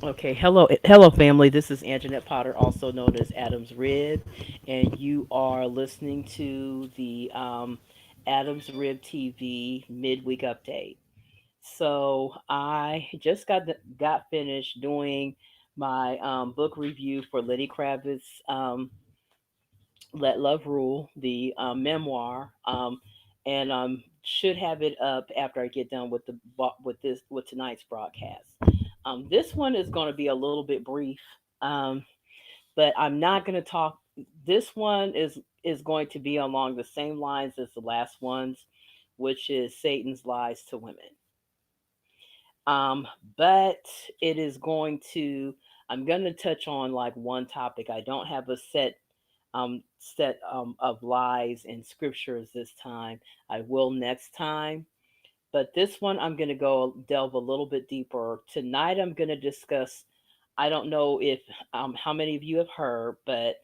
Okay, hello, family. This is Anjanette Potter, also known as Adam's Rib, and you are listening to the Adam's Rib TV midweek update. So I just got finished doing my book review for Lenny Kravitz's Let Love Rule, the memoir, and should have it up after I get done with with tonight's broadcast. This one is going to be a little bit brief, um, but I'm not going to talk. This one is going to be along the same lines as the last ones, which is Satan's lies to women. Um, but it is going to. I'm going to touch on like one topic. I don't have a set of lies and scriptures this time. I will next time. But this one, I'm going to go delve a little bit deeper. Tonight, I'm going to discuss. I don't know if how many of you have heard, but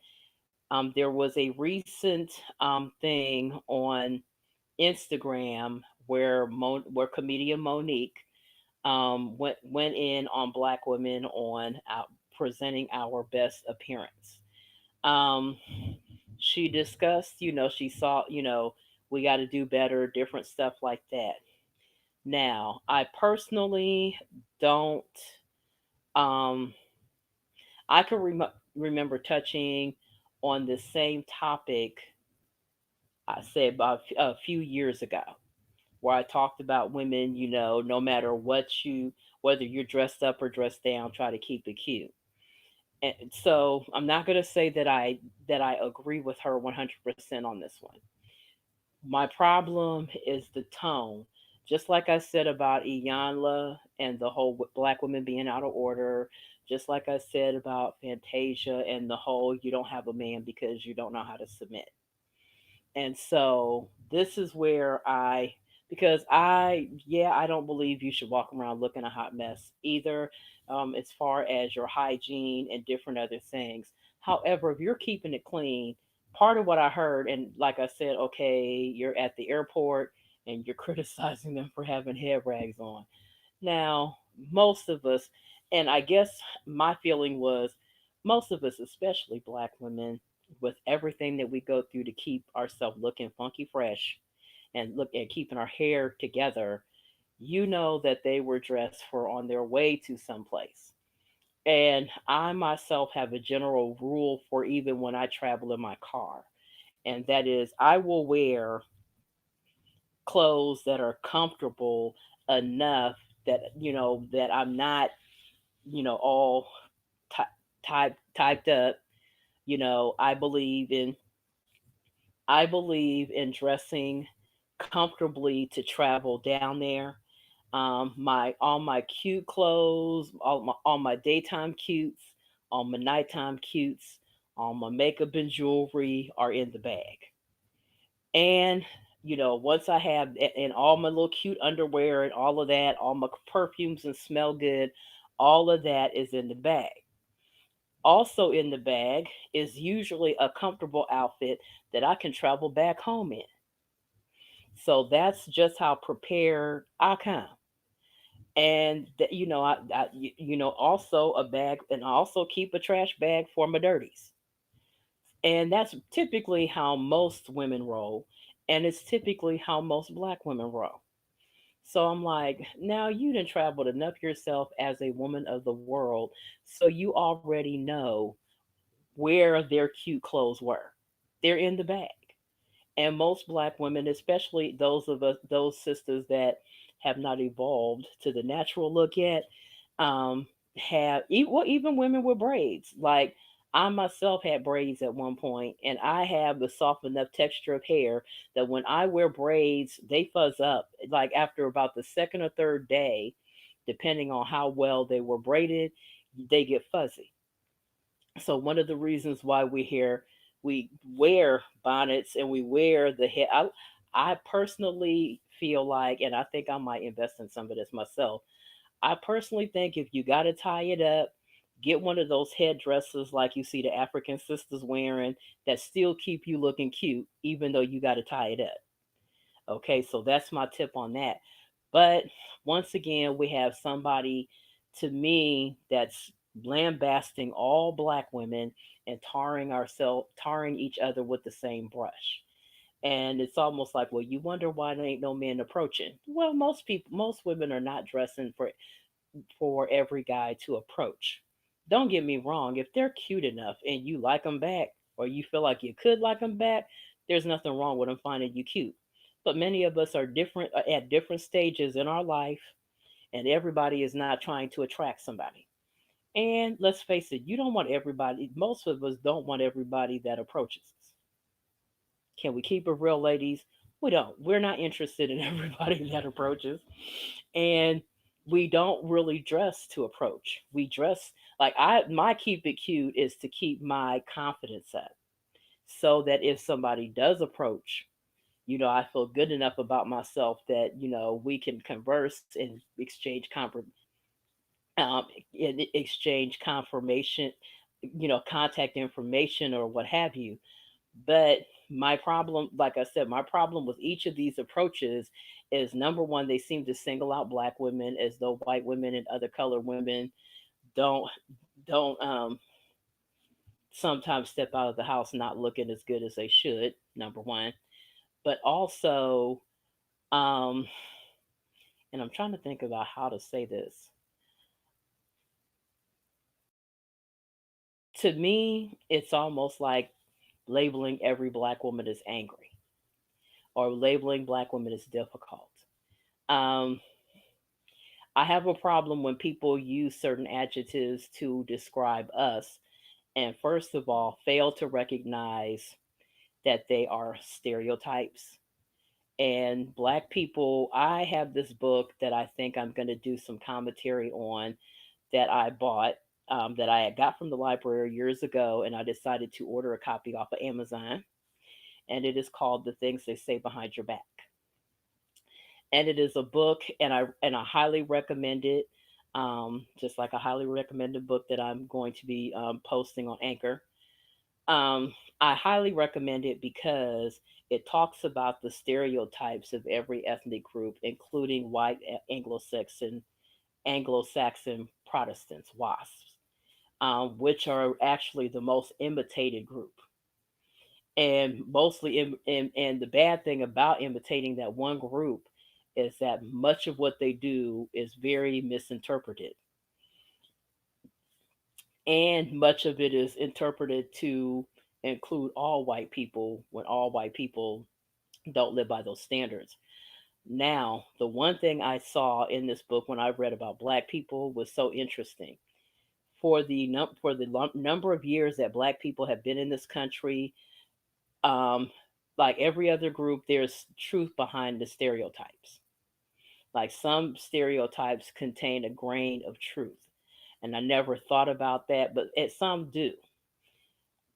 there was a recent thing on Instagram where comedian Monique went in on black women on presenting our best appearance. Um, she discussed, she saw, we got to do better, different stuff like that. Now, I personally don't, um, I can remember touching on the same topic, I say about a few years ago, where I talked about women, no matter whether you're dressed up or dressed down, try to keep it cute. And so I'm not going to say that I agree with her 100% on this one. My problem is the tone. Just like I said about Iyanla and the whole black women being out of order, just like I said about Fantasia and the whole you don't have a man because you don't know how to submit. And so this is where because I don't believe you should walk around looking a hot mess either, as far as your hygiene and different other things. However, if you're keeping it clean, part of what I heard, and like I said, okay, you're at the airport and you're criticizing them for having head rags on. Now, most of us, and I guess my feeling was most of us, especially black women, with everything that we go through to keep ourselves looking funky fresh and keeping our hair together, that they were dressed for on their way to someplace. And I myself have a general rule for even when I travel in my car, and that is I will wear clothes that are comfortable enough that I'm not all typed up. I believe in dressing comfortably to travel down there. My all my cute clothes, all my daytime cutes, all my nighttime cutes, all my makeup and jewelry are in the bag. And once I have and all my little cute underwear and all of that, all my perfumes and smell good, all of that is in the bag. Also in the bag is usually a comfortable outfit that I can travel back home in. So that's just how prepared I come. And also a bag, and I also keep a trash bag for my dirties. And that's typically how most women roll, and it's typically how most black women roll. So I'm like, now you done traveled enough yourself as a woman of the world, so you already know where their cute clothes were. They're in the bag. And most black women, especially those sisters that have not evolved to the natural look yet, um, well, even women with braids. Like I myself had braids at one point, and I have the soft enough texture of hair that when I wear braids, they fuzz up. Like after about the second or third day, depending on how well they were braided, they get fuzzy. So one of the reasons why we wear bonnets and we wear the head. I personally feel like, and I think I might invest in some of this myself. I personally think if you got to tie it up, get one of those headdresses like you see the African sisters wearing that still keep you looking cute, even though you got to tie it up. Okay, so that's my tip on that. But once again, we have somebody To me, that's lambasting all black women and tarring each other with the same brush. And it's almost like, well, you wonder why there ain't no men approaching. Well, most women are not dressing for every guy to approach. Don't get me wrong, if they're cute enough and you like them back, or you feel like you could like them back, there's nothing wrong with them finding you cute. But many of us are different at different stages in our life, and everybody is not trying to attract somebody. And let's face it, you don't want everybody, most of us don't want everybody that approaches us. Can we keep it real, ladies? We don't. We're not interested in everybody that approaches. And we don't really dress to approach. We dress like my keep it cute is to keep my confidence up so that if somebody does approach, I feel good enough about myself that, we can converse and um, exchange confirmation, contact information or what have you. But my problem, like I said, my problem with each of these approaches is number one, they seem to single out black women as though white women and other colored women don't don't sometimes step out of the house not looking as good as they should. Number one, but also, um, and I'm trying to think about how to say this. To me, it's almost like labeling every black woman as angry or labeling black women as difficult. Um, I have a problem when people use certain adjectives to describe us and, first of all, fail to recognize that they are stereotypes. And black people, I have this book that I think I'm going to do some commentary on that I bought, that I had got from the library years ago, and I decided to order a copy off of Amazon. And it is called The Things They Say Behind Your Back. And it is a book, and I highly recommend it. Just like I highly recommend a book that I'm going to be posting on Anchor. I highly recommend it because it talks about the stereotypes of every ethnic group, including white Anglo-Saxon Protestants (WASPs), which are actually the most imitated group. And mostly, and the bad thing about imitating that one group is that much of what they do is very misinterpreted, and much of it is interpreted to include all white people when all white people don't live by those standards. Now, the one thing I saw in this book when I read about black people was so interesting. For the number of years that black people have been in this country, um, like every other group, there's truth behind the stereotypes. Like some stereotypes contain a grain of truth. And I never thought about that, but some do.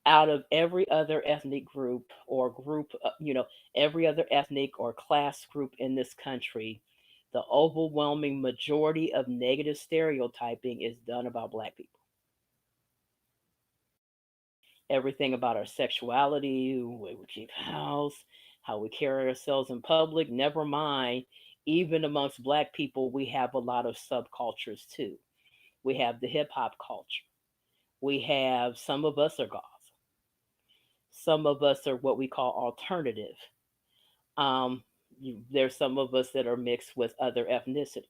Out of every other ethnic group or group, every other ethnic or class group in this country, the overwhelming majority of negative stereotyping is done about black people. Everything about our sexuality, the way we keep house, how we carry ourselves in public, never mind, even amongst black people, we have a lot of subcultures too. We have the hip hop culture. We have some of us are goth. Some of us are what we call alternative. Um, there's some of us that are mixed with other ethnicities.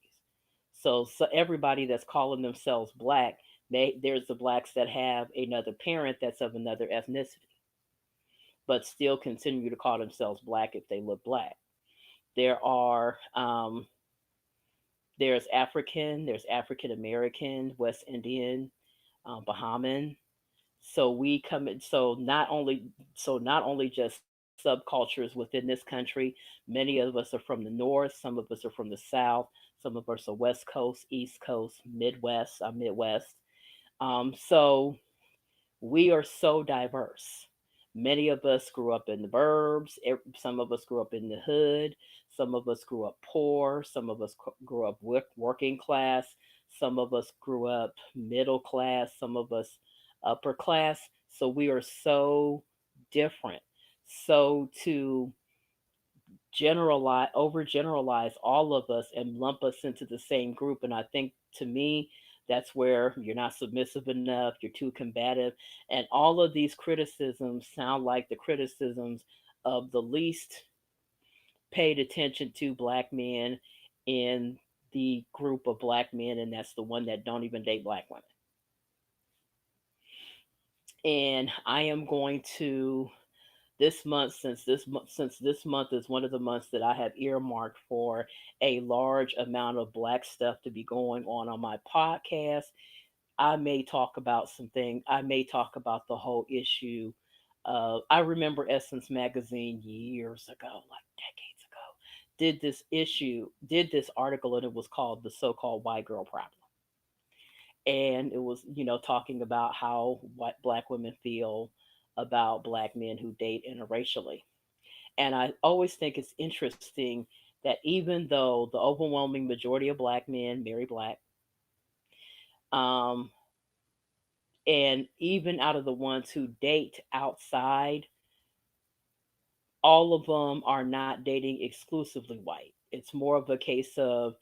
So everybody that's calling themselves black, there's the blacks that have another parent that's of another ethnicity, but still continue to call themselves black if they look black. There are there's African American, West Indian, Bahamian. So we come in, so not only just subcultures within this country. Many of us are from the north, some of us are from the south, some of us are west coast, east coast, midwest. So we are so diverse. Many of us grew up in the burbs. Some of us grew up in the hood. Some of us grew up poor. Some of us grew up working class. Some of us grew up middle class. Some of us upper class. So we are so different. So to overgeneralize all of us and lump us into the same group, and I think to me That's where you're not submissive enough, you're too combative. And all of these criticisms sound like the criticisms of the least paid attention to black men in the group of black men, and that's the one that don't even date black women. And I am going to this month, since this month is one of the months that I have earmarked for a large amount of black stuff to be going on my podcast. I may talk about some things. I may talk about the whole issue of. I remember Essence magazine years ago, like decades ago, did this article, and it was called "The So-Called White Girl Problem," and it was, talking about how white black women feel about black men who date interracially. And I always think it's interesting that even though the overwhelming majority of black men marry black, um, and even out of the ones who date outside, all of them are not dating exclusively white. It's more of a case of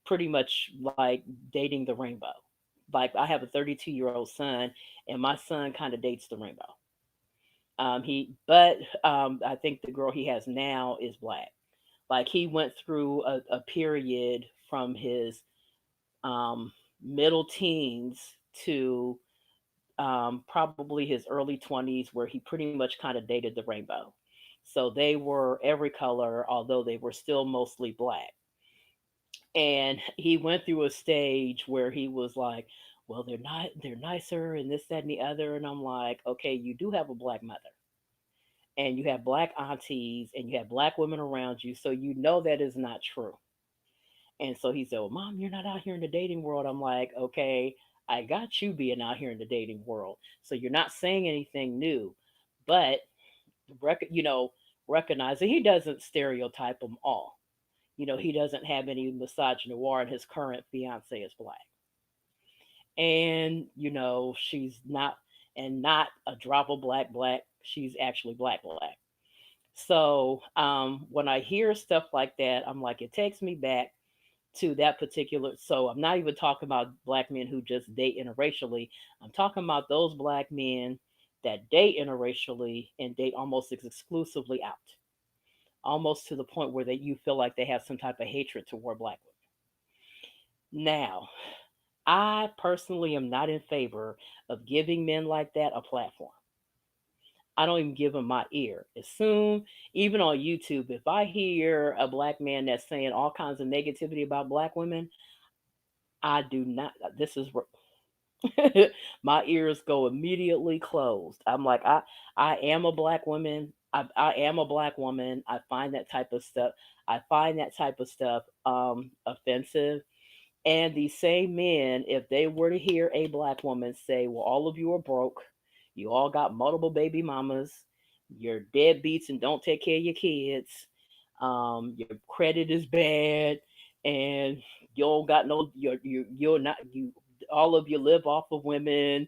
pretty much like dating the rainbow. Like I have a 32-year-old son, and my son kind of dates the rainbow. But I think the girl he has now is black. Like he went through a period from his um, middle teens to probably his early 20s where he pretty much kind of dated the rainbow. So they were every color, although they were still mostly black. And he went through a stage where he was like, well, they're nicer and this, that, and the other. And I'm like, okay, you do have a black mother and you have black aunties and you have black women around you. So you know that is not true. And so he said, well, Mom, you're not out here in the dating world. I'm like, okay, I got you being out here in the dating world. So you're not saying anything new, but, you know, recognize that he doesn't stereotype them all. He doesn't have any misogynoir, and his current fiance is black. And, she's not, and not a drop of black. She's actually black. So when I hear stuff like that, I'm like, it takes me back to that particular. So I'm not even talking about black men who just date interracially. I'm talking about those black men that date interracially and date almost exclusively out, almost to the point where you feel like they have some type of hatred toward black women. Now, I personally am not in favor of giving men like that a platform. I don't even give them my ear. As soon, even on YouTube, if I hear a black man that's saying all kinds of negativity about black women, I do not. This is my ears go immediately closed. I'm like, I am a black woman. I am a black woman. I find that type of stuff. I find that type of stuff offensive. And these same men, if they were to hear a black woman say, well, all of you are broke, you all got multiple baby mamas, you're deadbeats and don't take care of your kids, your credit is bad, and you don't got no, you're not, you, all of you live off of women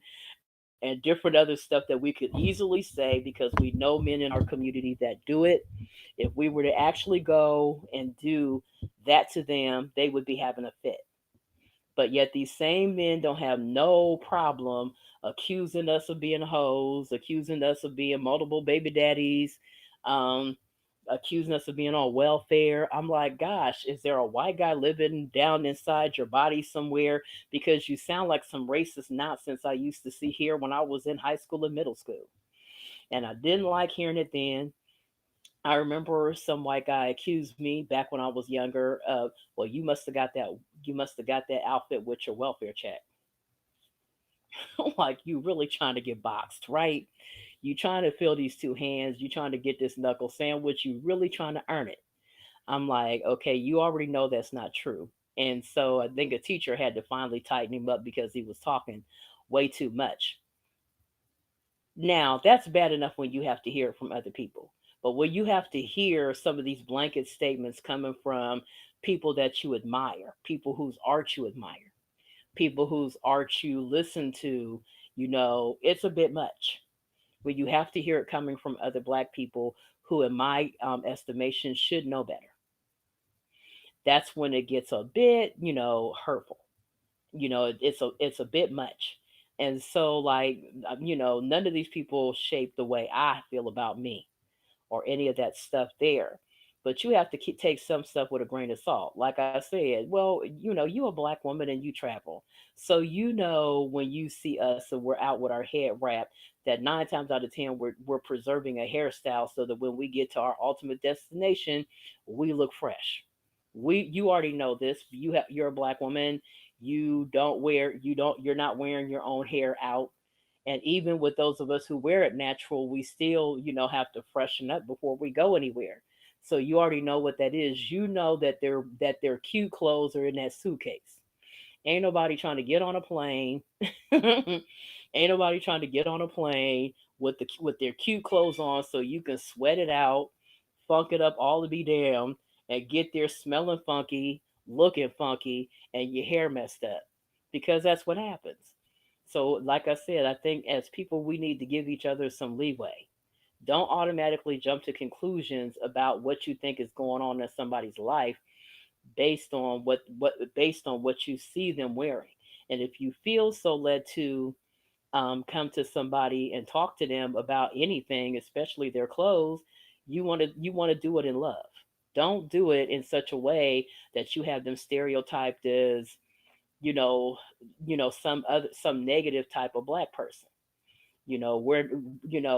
and different other stuff that we could easily say because we know men in our community that do it. If we were to actually go and do that to them, they would be having a fit. But yet these same men don't have no problem accusing us of being hoes, accusing us of being multiple baby daddies, um, accusing us of being on welfare. I'm like, gosh, is there a white guy living down inside your body somewhere? Because you sound like some racist nonsense I used to see here when I was in high school and middle school. And I didn't like hearing it then. I remember some white guy accused me back when I was younger of, well, you must have got that outfit with your welfare check. Like you really trying to get boxed, right? You trying to fill these two hands, you trying to get this knuckle sandwich, you really trying to earn it. I'm like, okay, you already know that's not true. And so I think a teacher had to finally tighten him up because he was talking way too much. Now, that's bad enough when you have to hear it from other people. But when you have to hear some of these blanket statements coming from people that you admire, people whose art you admire, people whose art you listen to, it's a bit much. When you have to hear it coming from other black people who, in my estimation, should know better. That's when it gets a bit, hurtful. It's a bit much. And so, like, none of these people shape the way I feel about me or any of that stuff there. But you have to take some stuff with a grain of salt. Like I said, well, you a black woman and you travel. So when you see us and we're out with our head wrapped, that 9 times out of 10 we're preserving a hairstyle so that when we get to our ultimate destination, we look fresh. You already know this. You're a black woman. You're not wearing your own hair out, and even with those of us who wear it natural, we still, have to freshen up before we go anywhere. So you already know what that is. You know that their cute clothes are in that suitcase. Ain't nobody trying to get on a plane. Ain't nobody trying to get on a plane with their cute clothes on so you can sweat it out, funk it up all to be damned, and get there smelling funky, looking funky, and your hair messed up. Because that's what happens. So, like I said, I think as people, we need to give each other some leeway. Don't automatically jump to conclusions about what you think is going on in somebody's life based on what you see them wearing. And if you feel so led to come to somebody and talk to them about anything, especially their clothes, you want to do it in love. Don't do it in such a way that you have them stereotyped as you know some negative type of black person. Where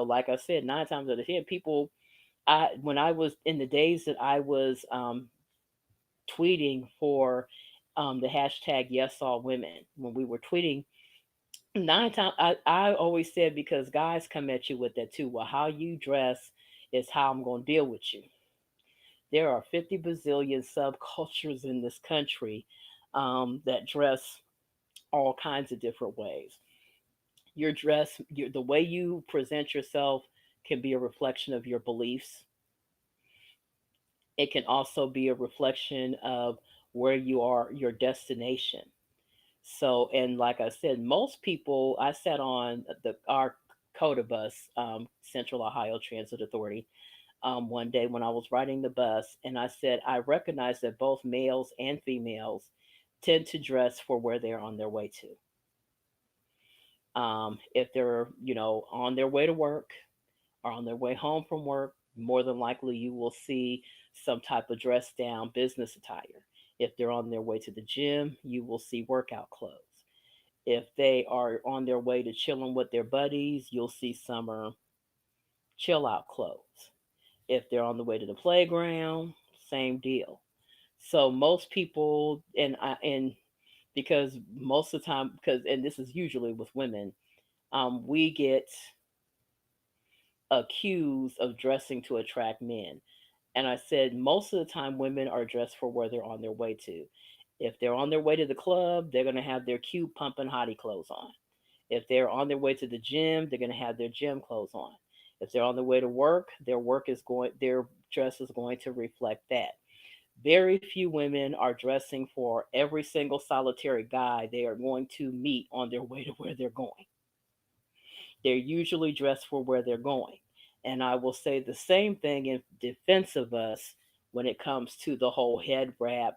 like I said, 9 times out of 10 people, I when I was in the days that I was tweeting for the hashtag yes all women, when we were tweeting, 9 times I always said, because guys come at you with that too. Well, how you dress is how I'm going to deal with you. There are 50 bazillion subcultures in this country that dress all kinds of different ways. The way you present yourself can be a reflection of your beliefs. It can also be a reflection of where you are, your destination. So, and like I said, most people, I sat on our CODA bus, Central Ohio Transit Authority, one day when I was riding the bus, and I said, I recognize that both males and females tend to dress for where they're on their way to. If they're, on their way to work or on their way home from work, more than likely you will see some type of dress down business attire. If they're on their way to the gym, you will see workout clothes. If they are on their way to chilling with their buddies, you'll see summer chill out clothes. If they're on the way to the playground, same deal. So most people, and because most of the time, because and this is usually with women, we get accused of dressing to attract men. And I said, most of the time, women are dressed for where they're on their way to. If they're on their way to the club, they're going to have their cute pumping hottie clothes on. If they're on their way to the gym, they're going to have their gym clothes on. If they're on their way to work, their dress is going to reflect that. Very few women are dressing for every single solitary guy they are going to meet on their way to where they're going. They're usually dressed for where they're going. And I will say the same thing in defense of us when it comes to the whole head wrap,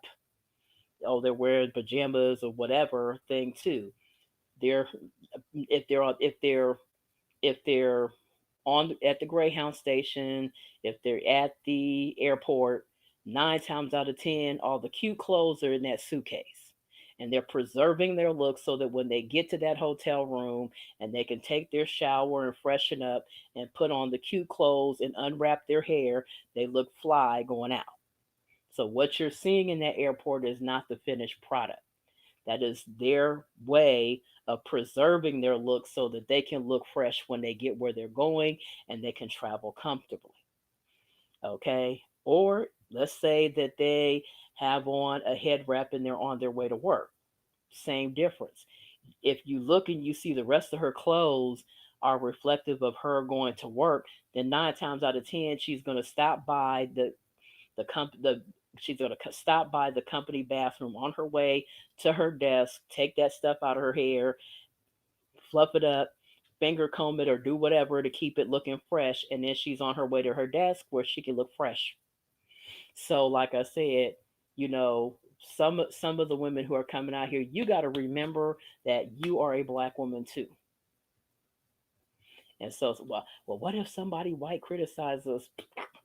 oh, they're wearing pajamas or whatever thing too. They're if they're on at the Greyhound station, if they're at the airport, 9 times out of 10, all the cute clothes are in that suitcase. And they're preserving their look so that when they get to that hotel room and they can take their shower and freshen up and put on the cute clothes and unwrap their hair, they look fly going out. So what you're seeing in that airport is not the finished product. That is their way of preserving their look so that they can look fresh when they get where they're going and they can travel comfortably. Okay. Or let's say that they have on a head wrap and they're on their way to work. Same difference. If you look and you see the rest of her clothes are reflective of her going to work, then 9 times out of 10 she's going to stop by the she's going to stop by the company bathroom on her way to her desk, take that stuff out of her hair, fluff it up, finger comb it, or do whatever to keep it looking fresh. And then she's on her way to her desk where she can look fresh. So, like I said, you know, some of the women who are coming out here, you got to remember that you are a black woman too. And so, well, what if somebody white criticizes us?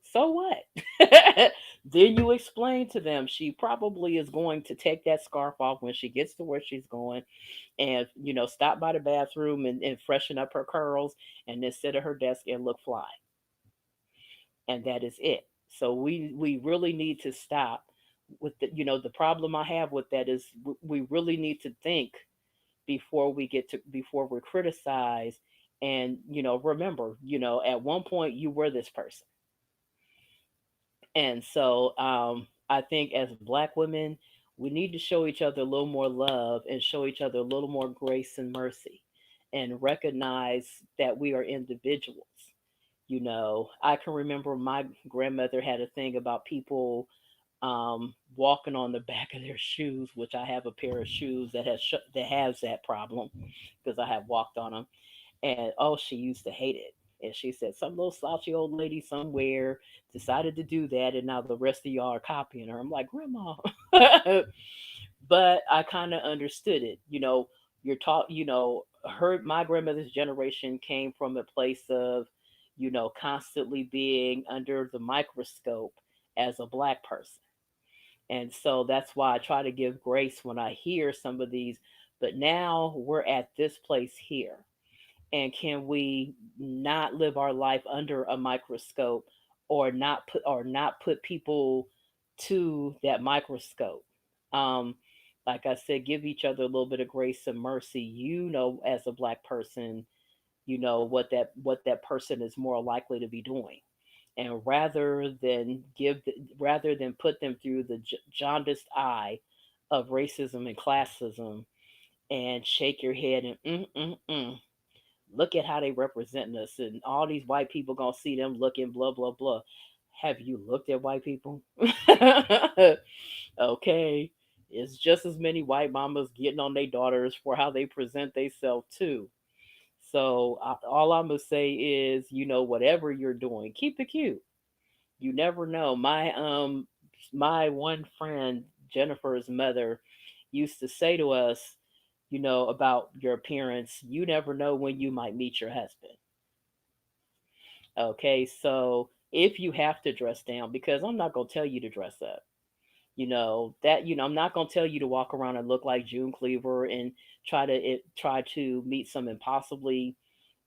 So what? Then you explain to them she probably is going to take that scarf off when she gets to where she's going, and stop by the bathroom and freshen up her curls, and then sit at her desk and look fly, and that is it. So we really need to stop with the problem I have with that is we really need to think before we criticize, and remember, at one point you were this person. And so I think as black women, we need to show each other a little more love and show each other a little more grace and mercy, and recognize that we are individuals. I can remember my grandmother had a thing about people walking on the back of their shoes, which I have a pair of shoes that has that problem because I have walked on them. And oh, she used to hate it. And she said some little slouchy old lady somewhere decided to do that, and now the rest of y'all are copying her. I'm like, Grandma. But I kind of understood it. You're taught. Her my grandmother's generation came from a place of, constantly being under the microscope as a black person. And so that's why I try to give grace when I hear some of these. But now we're at this place here, and can we not live our life under a microscope, or not put people to that microscope? um like I said, give each other a little bit of grace and mercy. As a black person, what that person is more likely to be doing, and rather than put them through the jaundiced eye of racism and classism, and shake your head and look at how they represent us, and all these white people gonna see them looking blah blah blah. Have you looked at white people? Okay, it's just as many white mamas getting on their daughters for how they present themselves too. So all I'm gonna say is, whatever you're doing, keep it cute. You never know. My one friend Jennifer's mother used to say to us, about your appearance, you never know when you might meet your husband. Okay, so if you have to dress down, because I'm not gonna tell you to dress up. I'm not gonna tell you to walk around and look like June Cleaver and try to meet some impossibly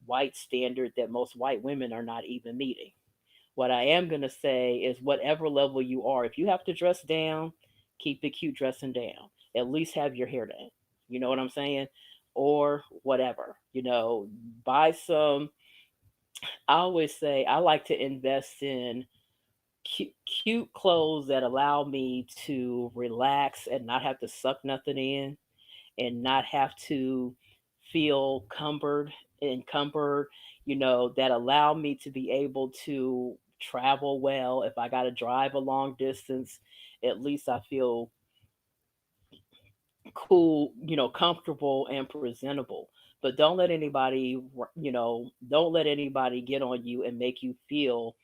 white standard that most white women are not even meeting. What I am going to say is, whatever level you are, if you have to dress down, keep it cute dressing down. At least have your hair done. You know what I'm saying? Or whatever. Buy some. I always say I like to invest in cute clothes that allow me to relax and not have to suck nothing in, and not have to feel encumbered, that allow me to be able to travel well. If I got to drive a long distance, at least I feel cool, comfortable and presentable. But don't let anybody get on you and make you feel,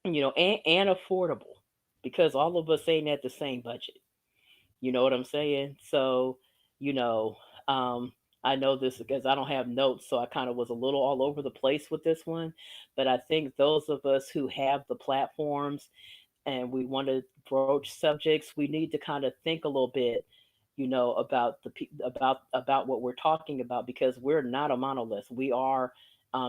and affordable, because all of us ain't at the same budget. You know what I'm saying? So, you know, um, I know this because I don't have notes, so I kind of was a little all over the place with this one. But I think those of us who have the platforms and we want to broach subjects, we need to kind of think a little bit, about what we're talking about, because we're not a monolith. We are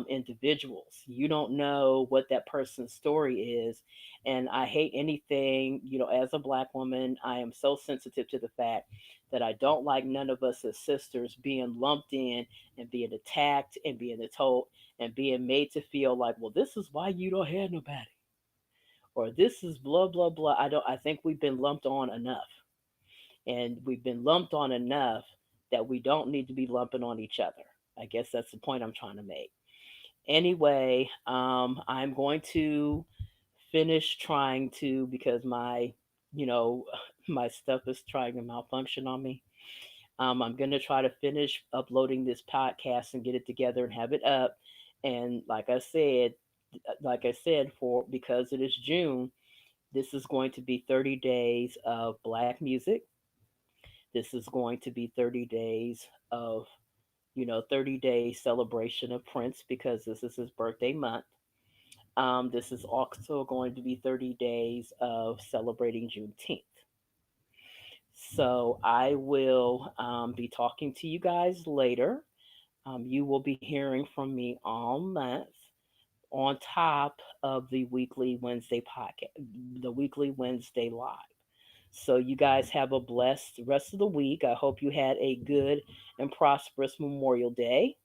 individuals. You don't know what that person's story is, and I hate anything. As a black woman, I am so sensitive to the fact that I don't like none of us as sisters being lumped in and being attacked and being told and being made to feel like, well, this is why you don't have nobody, or this is blah blah blah. I think we've been lumped on enough, and we've been lumped on enough that we don't need to be lumping on each other. I guess that's the point I'm trying to make. Anyway, I'm going to finish trying to, because you know my stuff is trying to malfunction on me. I'm going to try to finish uploading this podcast and get it together and have it up. And like I said, for because it is June, This is going to be 30 days of black music. This is going to be 30 days of, 30-day celebration of Prince because this is his birthday month. This is also going to be 30 days of celebrating Juneteenth. So I will be talking to you guys later. You will be hearing from me all month on top of the weekly Wednesday podcast, the weekly Wednesday live. So you guys have a blessed rest of the week. I hope you had a good and prosperous Memorial Day,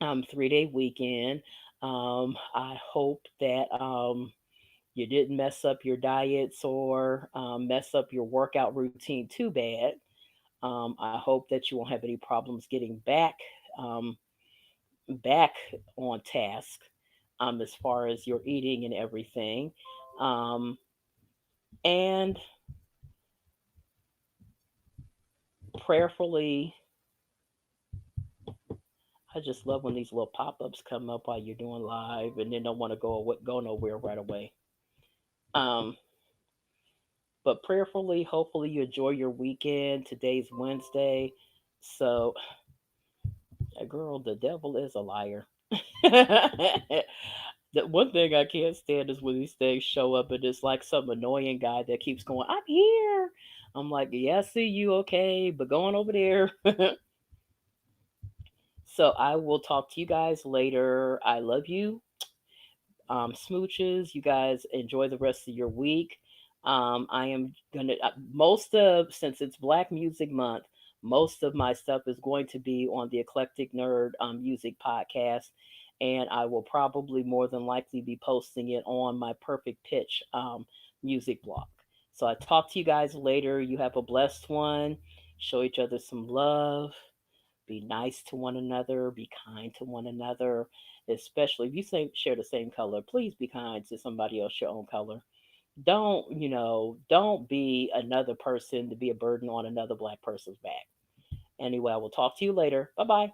3-day weekend. I hope that you didn't mess up your diets or mess up your workout routine too bad. I hope that you won't have any problems getting um, back on task as far as your eating and everything. Um, and prayerfully, I just love when these little pop ups come up while you're doing live and then don't want to go nowhere right away. Um, but prayerfully, hopefully you enjoy your weekend. Today's Wednesday, so girl, the devil is a liar. The one thing I can't stand is when these things show up and it's like some annoying guy that keeps going, "I'm here." I'm like, "Yeah, I see you, okay, but going over there." So I will talk to you guys later. I love you. Smooches. You guys enjoy the rest of your week. I am gonna most of since it's Black Music Month, most of my stuff is going to be on the Eclectic Nerd Music Podcast, and I will probably more than likely be posting it on my Perfect Pitch music blog. So I talk to you guys later. You have a blessed one. Show each other some love, be nice to one another, be kind to one another, especially if you share the same color. Please be kind to somebody else your own color. Don't be another person to be a burden on another black person's back. Anyway, I will talk to you later. Bye bye.